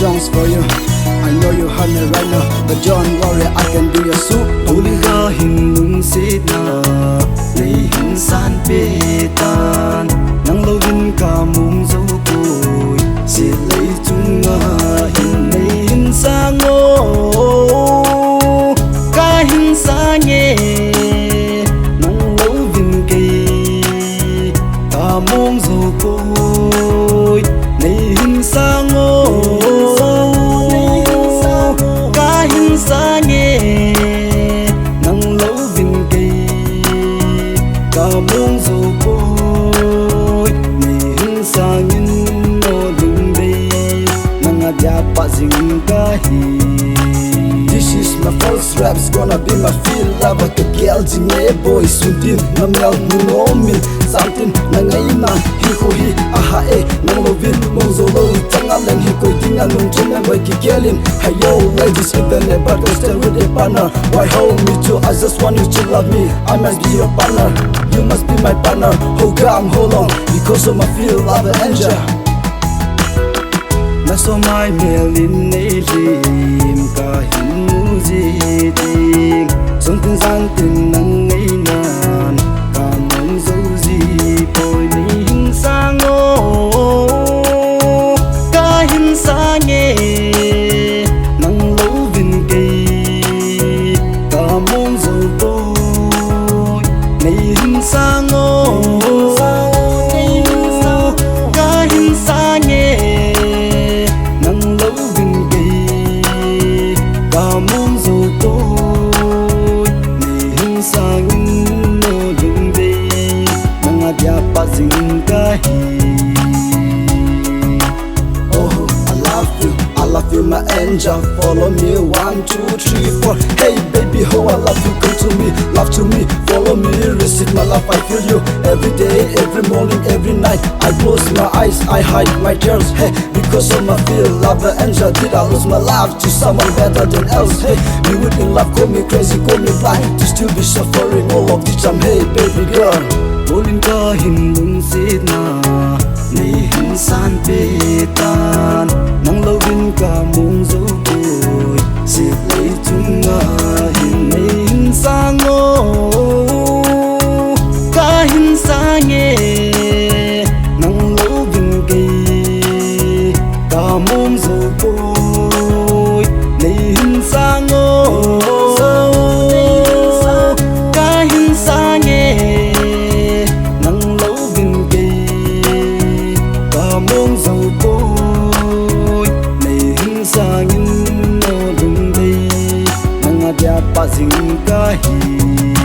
songs for you. I know you heard me right now, but don't worry, I can do your soup. Uliga hin lung si na Nei hin san pe tan Nang lo hin ka mung dấu cùi Si lấy chung nga hin nei hin sa ngô Ka hin sa nhẹ Nang lo vinh kỳ Ka mung dấu cùi Nei hin sa ngô Ka hin sa nhẹ mong dù côi ni hin sang in no lung bay nang adya pa jing ka hi. This is my first rap's gonna be my feel lava ke kel jing e boy suntin na mel no mi something na ngai na hi ho hi aha e nang lo vin mong zo lo changa leng hi koi ting a lung chen boy ki kelin hey yo ladies if they never go stand with a partner why hold me too I just want you to love me I must be your partner. You must be my partner. Hold on, hold on, because of my feel love and angel. Na so mai melin nei rim ka hin mu ji ting song tin sang tin nang ngei nan ka mong zo ji poi ni hin sang o ka hin sa nge nang lo vin kei ka mong zo poi nei hin sang o ka hin sa nge nang lo vinh kỳ ka mong dù tôi ni hin sang no lung bay nang adya pa jing ka hi. Oh, I love you, my angel. Follow me, 1, 2, 3, 4. Hey baby, how I love you, come to me, love to me, follow me, receive my love. I feel you every day, every morning, every night. I close my eyes, I hide my tears. Hey, because of my feel love and angel, did I lose my love to someone better than else? Hey, you would in love, call me crazy, call me blind, to still be suffering all of the time. Hey baby girl, Bolin ka hin lung si na Nei hin san pe tan Nang lo vin ka mong zo cùi Si lấy chung nga hin nei hin sa ngô Ka hin sa nhẹ Nang lo vin kỳ Ka mong zo cùi Nei hin sa ngô Ka hin sa nhẹ mong dầu côi nei hin sang in no lung bay nang adya pa jing ka hi.